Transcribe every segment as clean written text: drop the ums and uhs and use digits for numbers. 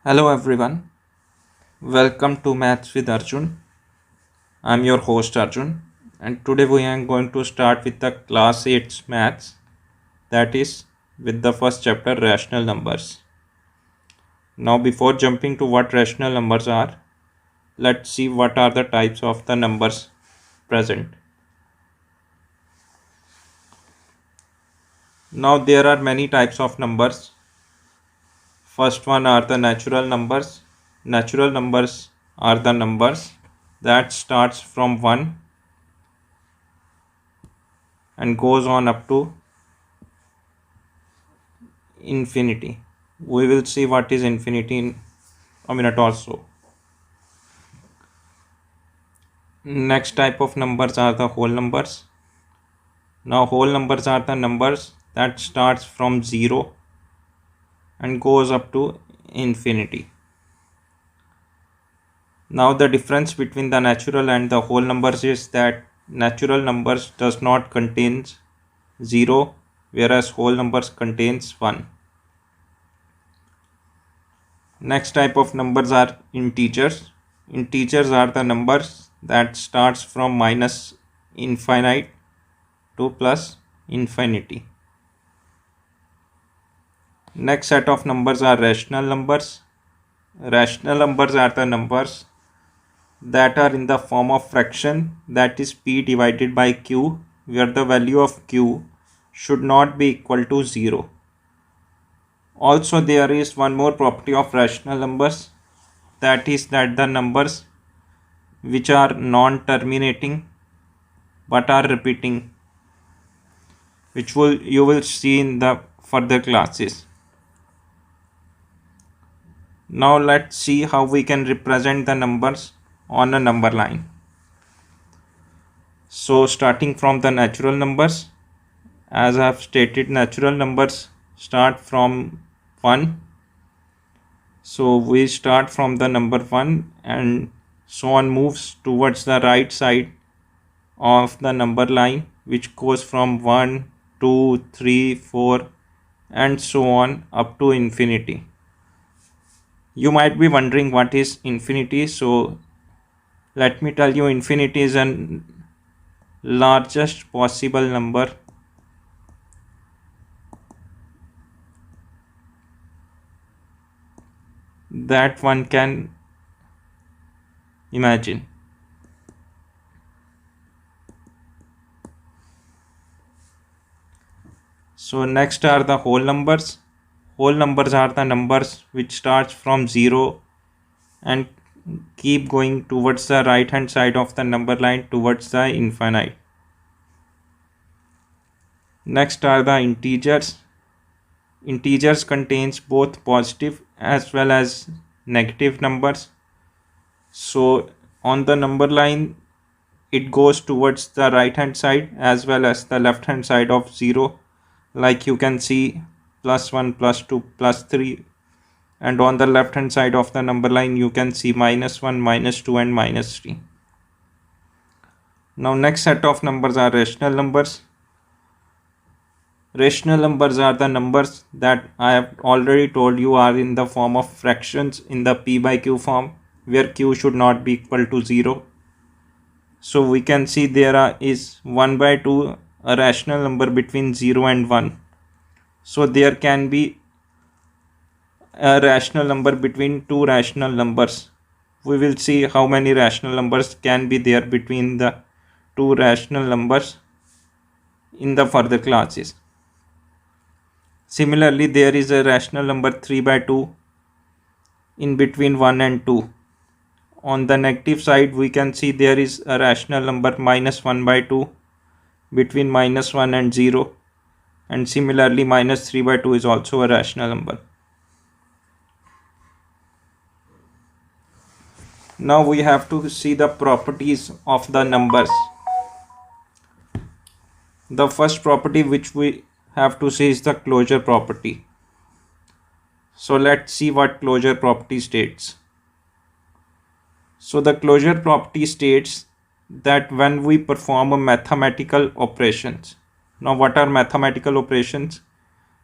Hello everyone, welcome to Maths with Arjun. I'm your host Arjun, and today we are going to start with the class 8 maths, that is with the first chapter, rational numbers. Now before jumping to what rational numbers are, let's see what are the types of the numbers present. Now there are many types of numbers. First one are the natural numbers. Natural numbers are the numbers that starts from 1 and goes on up to infinity. We will see what is infinity in a minute or so. Next type of numbers are the whole numbers. Now whole numbers are the numbers that starts from 0 and goes up to infinity. Now the difference between the natural and the whole numbers is that natural numbers does not contains 0, whereas whole numbers contains 1. Next type of numbers are integers. Integers are the numbers that starts from minus infinite to plus infinity. Next set of numbers are rational numbers. Rational numbers are the numbers that are in the form of fraction, that is p divided by q, where the value of q should not be equal to 0. Also there is one more property of rational numbers, that is that the numbers which are non-terminating but are repeating, which you will see in the further classes. Now let's see how we can represent the numbers on a number line. So starting from the natural numbers, as I have stated, natural numbers start from 1. So we start from the number 1 and so on moves towards the right side of the number line, which goes from 1, 2, 3, 4 and so on up to infinity. You might be wondering what is infinity. So let me tell you, infinity is an largest possible number that one can imagine. So next are the whole numbers. Whole numbers are the numbers which starts from 0 and keep going towards the right hand side of the number line towards the infinite. Next are the integers. Integers contains both positive as well as negative numbers. So on the number line it goes towards the right hand side as well as the left hand side of 0, like you can see +1, +2, +3, and on the left hand side of the number line you can see -1, -2 and -3. Now next set of numbers are rational numbers. Rational numbers are the numbers that I have already told you are in the form of fractions in the p by q form, where q should not be equal to 0. So we can see there is 1 by 2, a rational number between 0 and 1. So there can be a rational number between two rational numbers. We will see how many rational numbers can be there between the two rational numbers in the further classes. Similarly, there is a rational number 3 by 2 in between 1 and 2. On the negative side, we can see there is a rational number -1 by 2 between -1 and 0. And similarly, -3 by 2 is also a rational number. Now we have to see the properties of the numbers. The first property which we have to see is the closure property. So let's see what closure property states. So the closure property states that when we perform a mathematical operations. Now what are mathematical operations?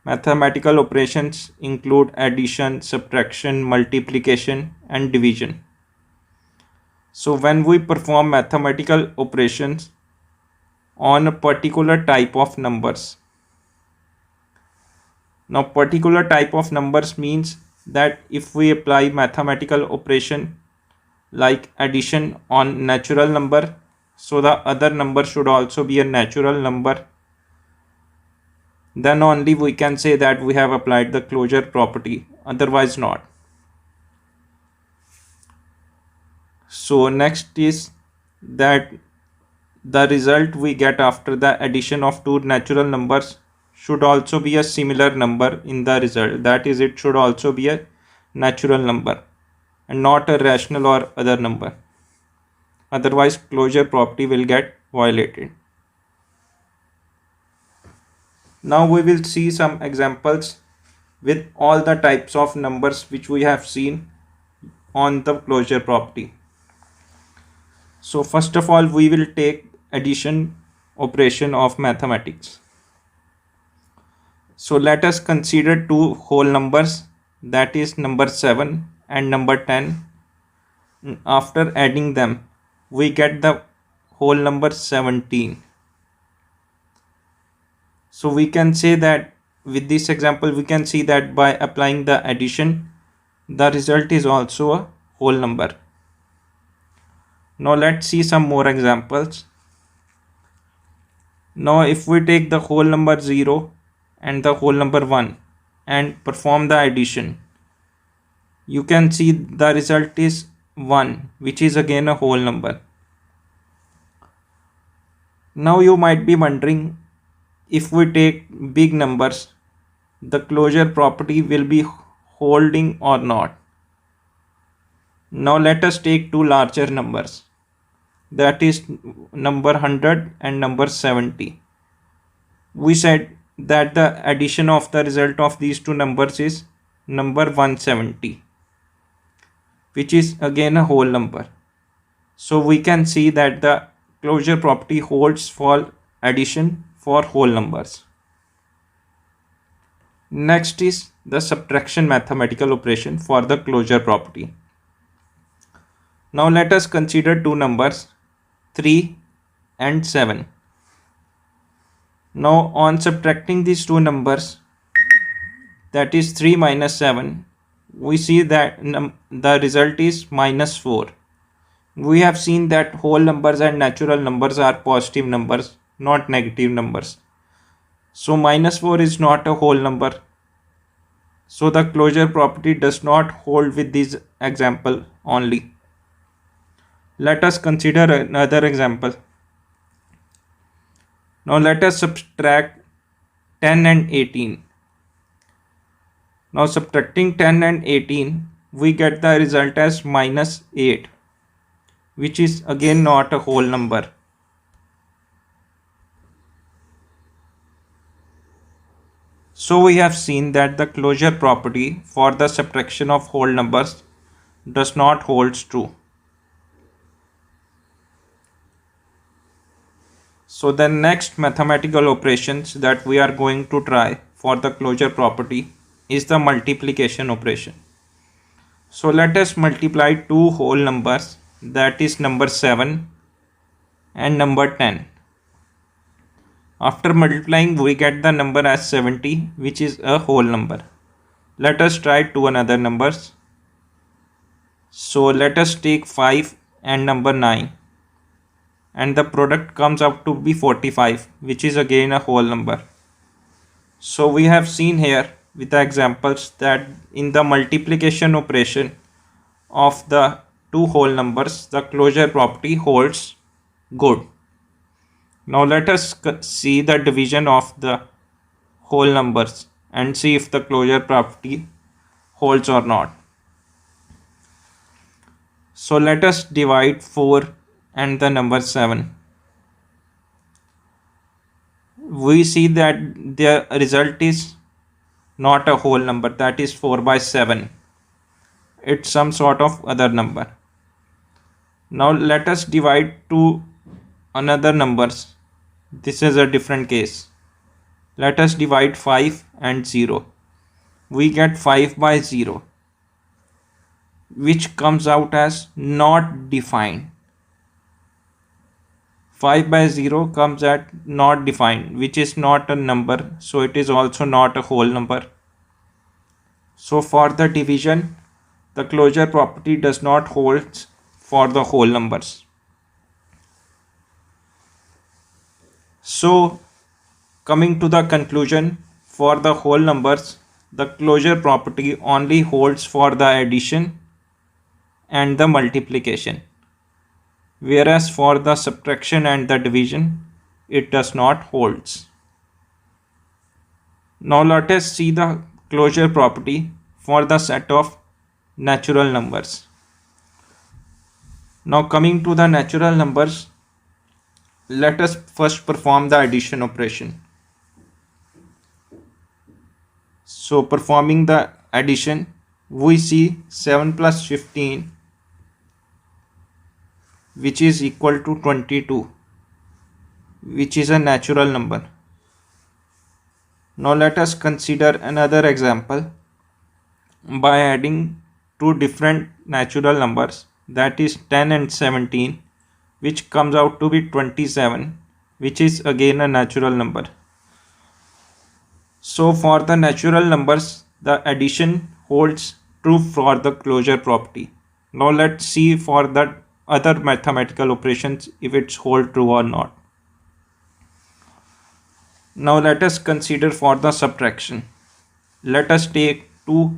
Mathematical operations include addition, subtraction, multiplication, and division. So when we perform mathematical operations on a particular type of numbers, now particular type of numbers means that if we apply mathematical operation like addition on natural number, so the other number should also be a natural number, then only we can say that we have applied the closure property, otherwise not. So next is that the result we get after the addition of two natural numbers should also be a similar number in the result, that is, it should also be a natural number and not a rational or other number, otherwise closure property will get violated. Now we will see some examples with all the types of numbers which we have seen on the closure property. So first of all, we will take addition operation of mathematics. So let us consider two whole numbers, that is number 7 and number 10. After adding them, we get the whole number 17. So we can say that with this example, we can see that by applying the addition, the result is also a whole number. Now let's see some more examples. Now if we take the whole number 0 and the whole number 1 and perform the addition, you can see the result is 1, which is again a whole number. Now you might be wondering, if we take big numbers, the closure property will be holding or not. Now let us take two larger numbers, that is number 100 and number 70. We said that the addition of the result of these two numbers is number 170, which is again a whole number. So we can see that the closure property holds for addition for whole numbers. Next is the subtraction mathematical operation for the closure property. Now let us consider two numbers 3 and 7. Now on subtracting these two numbers, that is 3 minus 7, we see that the result is minus 4. We have seen that whole numbers and natural numbers are positive numbers, not negative numbers. So minus 4 is not a whole number. So the closure property does not hold with this example only. Let us consider another example. Now let us subtract 10 and 18. Now subtracting 10 and 18, we get the result as minus 8, which is again not a whole number. So we have seen that the closure property for the subtraction of whole numbers does not hold true. So the next mathematical operations that we are going to try for the closure property is the multiplication operation. So let us multiply two whole numbers, that is number 7 and number 10. After multiplying, we get the number as 70, which is a whole number. Let us try two another numbers. So let us take 5 and number 9. And the product comes out to be 45, which is again a whole number. So we have seen here with the examples that in the multiplication operation of the two whole numbers, the closure property holds good. Now let us see the division of the whole numbers and see if the closure property holds or not. So let us divide 4 and the number 7. We see that the result is not a whole number, that is 4 by 7. It's some sort of other number. Now let us divide two another numbers. This is a different case. Let us divide 5 and 0. We get 5 by 0, which comes out as not defined. 5 by 0 comes at not defined, which is not a number, so it is also not a whole number. So for the division, the closure property does not hold for the whole numbers. So coming to the conclusion, for the whole numbers, the closure property only holds for the addition and the multiplication, whereas for the subtraction and the division, it does not holds. Now let us see the closure property for the set of natural numbers. Now coming to the natural numbers, let us first perform the addition operation. So performing the addition, we see 7 plus 15, which is equal to 22, which is a natural number. Now let us consider another example by adding two different natural numbers, that is 10 and 17, which comes out to be 27, which is again a natural number. So for the natural numbers, the addition holds true for the closure property. Now let's see for the other mathematical operations if it's hold true or not. Now let us consider for the subtraction. Let us take two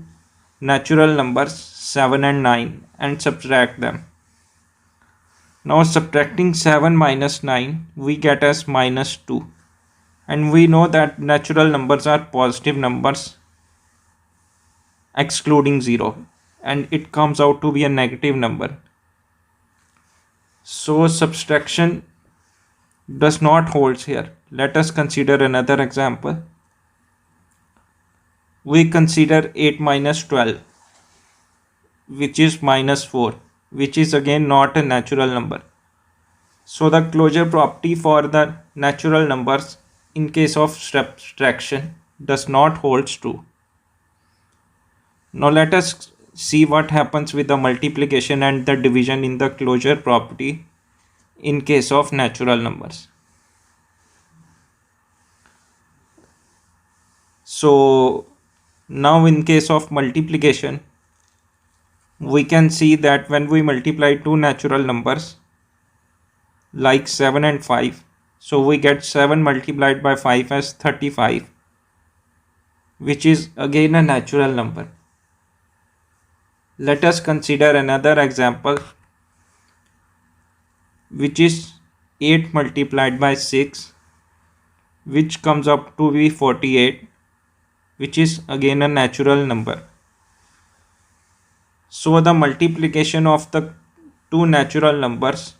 natural numbers 7 and 9 and subtract them. Now subtracting 7 minus 9, we get as minus 2. And we know that natural numbers are positive numbers excluding 0, and it comes out to be a negative number. So subtraction does not hold here. Let us consider another example. We consider 8 minus 12, which is minus 4, which is again not a natural number. So the closure property for the natural numbers in case of subtraction does not hold true. Now let us see what happens with the multiplication and the division in the closure property in case of natural numbers. So now in case of multiplication, we can see that when we multiply two natural numbers like 7 and 5, so we get 7 multiplied by 5 as 35, which is again a natural number. Let us consider another example, which is 8 multiplied by 6, which comes up to be 48, which is again a natural number. So the multiplication of the two natural numbers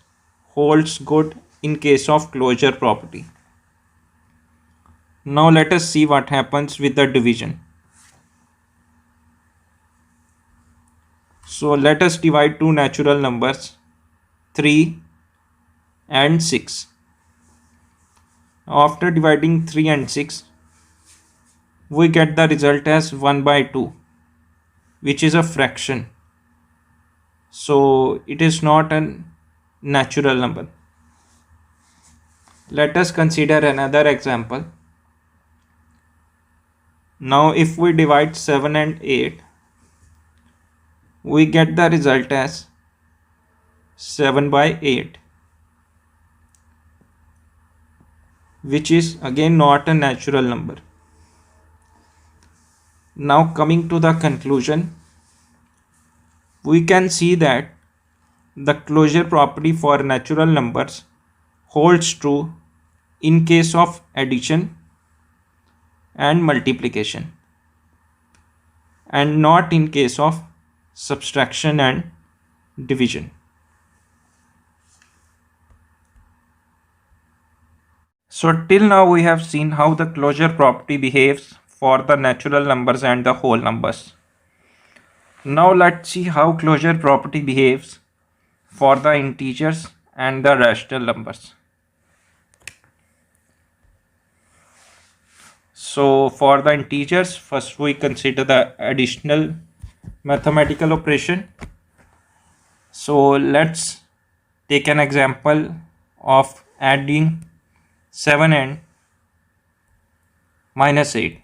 holds good in case of closure property. Now let us see what happens with the division. So let us divide two natural numbers 3 and 6. After dividing 3 and 6, we get the result as 1 by 2, which is a fraction. So it is not a natural number. Let us consider another example. Now if we divide 7 and 8, we get the result as 7 by 8, which is again not a natural number. Now coming to the conclusion, we can see that the closure property for natural numbers holds true in case of addition and multiplication, and not in case of subtraction and division. So till now we have seen how the closure property behaves for the natural numbers and the whole numbers. Now let's see how closure property behaves for the integers and the rational numbers. So for the integers, first we consider the additional mathematical operation. So let's take an example of adding 7 and minus 8.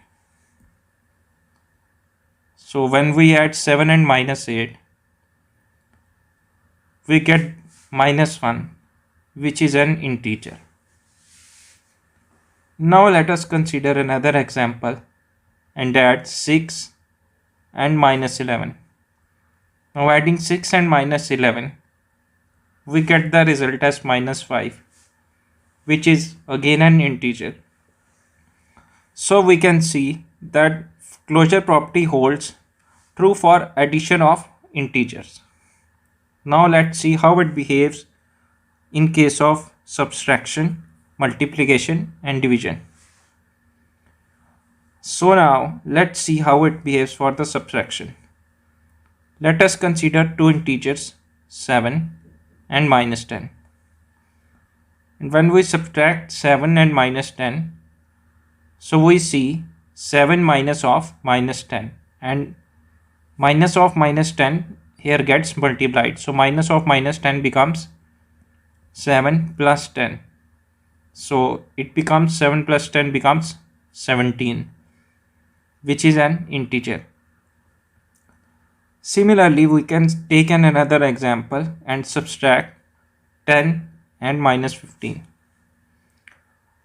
So when we add 7 and minus 8, we get minus 1, which is an integer. Now let us consider another example and add 6 and minus 11. Now adding 6 and minus 11, we get the result as minus 5, which is again an integer. So we can see that closure property holds true for addition of integers. Now let's see how it behaves in case of subtraction, multiplication and division. So now let's see how it behaves for the subtraction. Let us consider two integers 7 and minus 10. And when we subtract 7 and minus 10, so we see 7 minus of minus 10, and minus of minus 10 here gets multiplied. So minus of minus 10 becomes 7 plus 10. So it becomes 7 plus 10 becomes 17, which is an integer. Similarly, we can take another example and subtract 10 and minus 15.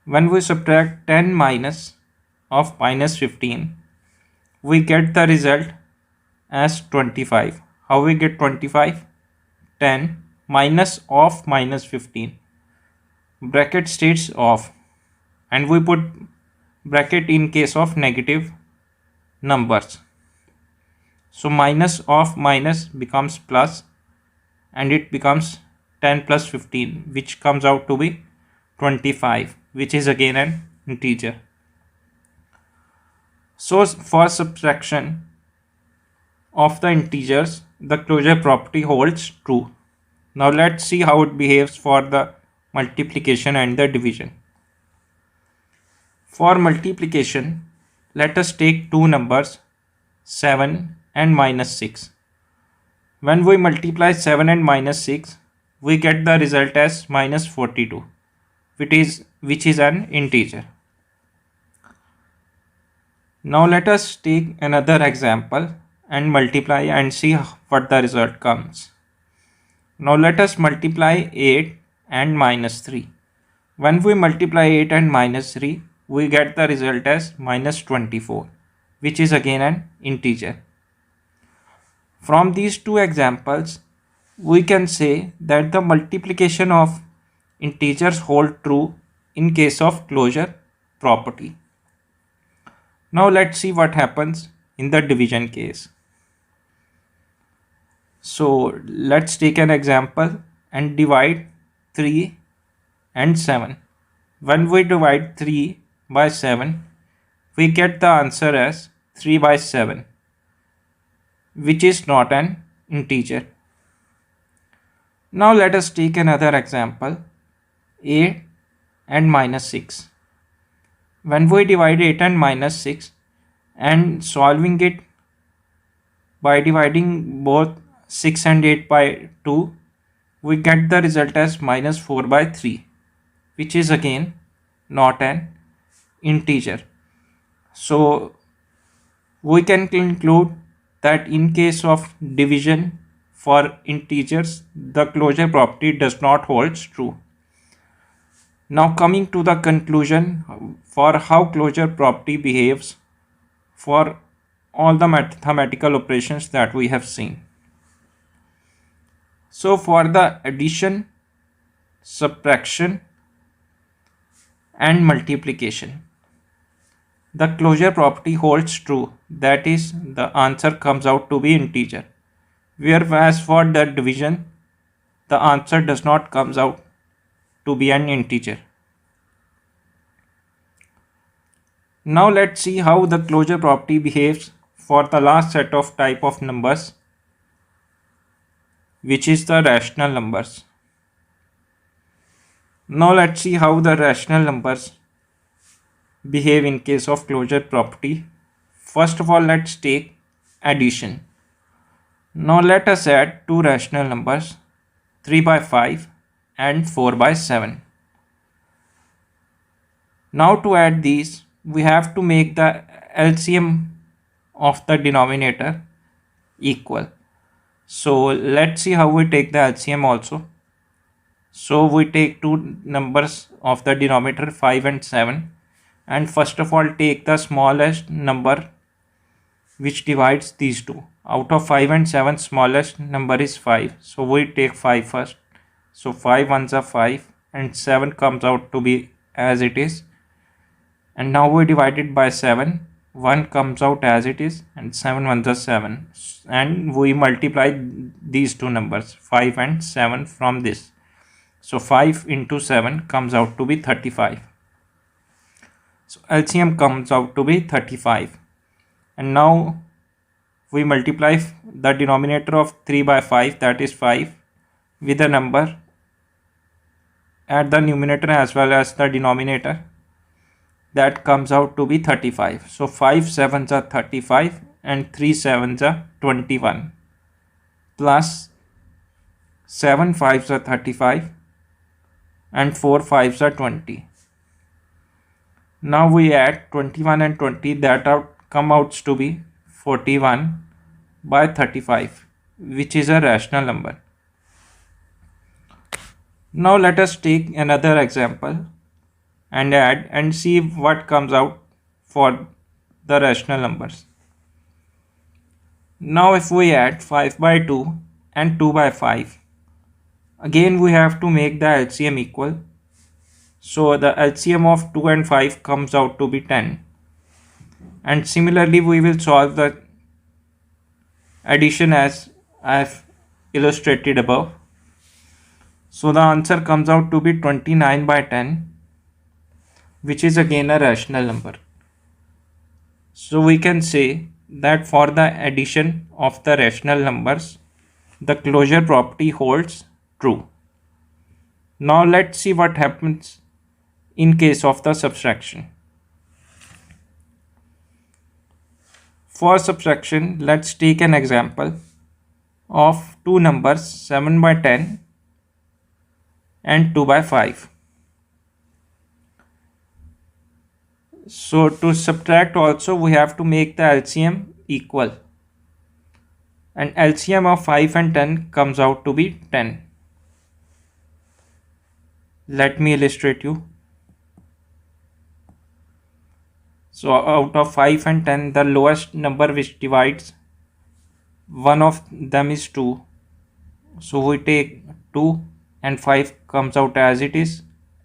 When we subtract 10 minus of minus 15, we get the result as 25. How we get 25? 10 minus of minus 15. Bracket states of, and we put bracket in case of negative numbers. So minus of minus becomes plus, and it becomes 10 plus 15, which comes out to be 25, which is again an integer. So for subtraction of the integers, the closure property holds true. Now let's see how it behaves for the multiplication and the division. For multiplication, let us take two numbers 7 and minus 6. When we multiply 7 and minus 6, we get the result as minus 42, which is an integer. Now let us take another example and multiply and see what the result comes. Now let us multiply 8 and minus 3. When we multiply 8 and minus 3, we get the result as minus 24, which is again an integer. From these two examples, we can say that the multiplication of integers hold true in case of closure property. Now let's see what happens in the division case. So let's take an example and divide 3 and 7. When we divide 3 by 7, we get the answer as 3 by 7, which is not an integer. Now let us take another example, 8 and minus 6. When we divide 8 and minus 6 and solving it by dividing both 6 and 8 by 2, we get the result as minus 4 by 3, which is again not an integer. So we can conclude that in case of division for integers, the closure property does not hold true. Now coming to the conclusion for how closure property behaves for all the mathematical operations that we have seen. So for the addition, subtraction and multiplication, the closure property holds true, that is, the answer comes out to be integer. Whereas for the division, the answer does not comes out to be an integer. Now let's see how the closure property behaves for the last set of type of numbers, which is the rational numbers. Now let's see how the rational numbers behave in case of closure property. First of all, let's take addition. Now let us add two rational numbers, 3 by 5 and 4 by 7. Now to add these, we have to make the LCM of the denominator equal. So let's see how we take the LCM also. So we take two numbers of the denominator 5 and 7, and first of all take the smallest number which divides these two. Out of 5 and 7, smallest number is 5. So we take 5 first. So 5 ones are 5 and 7 comes out to be as it is. And now we divide it by 7. 1 comes out as it is and 7 ones are 7. And we multiply these two numbers 5 and 7 from this. So 5 into 7 comes out to be 35. So LCM comes out to be 35. And now we multiply the denominator of 3 by 5, that is 5, with a number at the numerator as well as the denominator. That comes out to be 35. So 5 7s are 35 and 3 7s are 21 plus 7 5s are 35 and 4 5s are 20. Now we add 21 and 20, that come out to be 41 by 35, which is a rational number. Now let us take another example and add and see what comes out for the rational numbers. Now if we add 5 by 2 and 2 by 5, again we have to make the LCM equal. So the LCM of 2 and 5 comes out to be 10. And similarly we will solve the addition as I have illustrated above. So the answer comes out to be 29 by 10, which is again a rational number. So we can say that for the addition of the rational numbers, the closure property holds true. Now let's see what happens in case of the subtraction. For subtraction, let's take an example of two numbers 7 by 10 and 2 by 5. So to subtract also we have to make the LCM equal, and LCM of 5 and 10 comes out to be 10. Let me illustrate you. So out of 5 and 10, the lowest number which divides, one of them is 2. So we take 2 and 5 comes out as it is,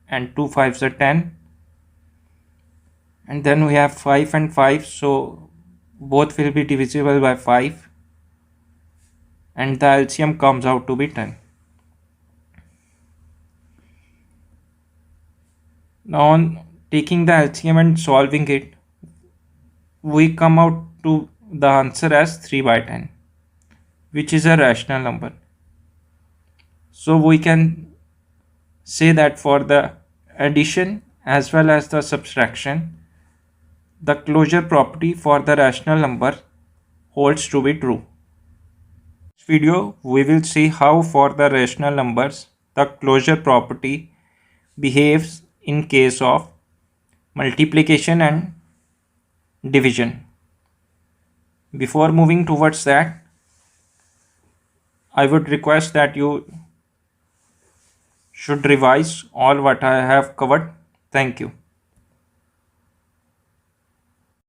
and 2 5s are 10. And then we have 5 and 5, so both will be divisible by 5, and the LCM comes out to be 10. Now on taking the LCM and solving it, we come out to the answer as 3 by 10, which is a rational number. So we can say that for the addition as well as the subtraction, the closure property for the rational number holds to be true. In this video, we will see how for the rational numbers, the closure property behaves in case of multiplication and division. Before moving towards that, I would request that you should revise all what I have covered. Thank you.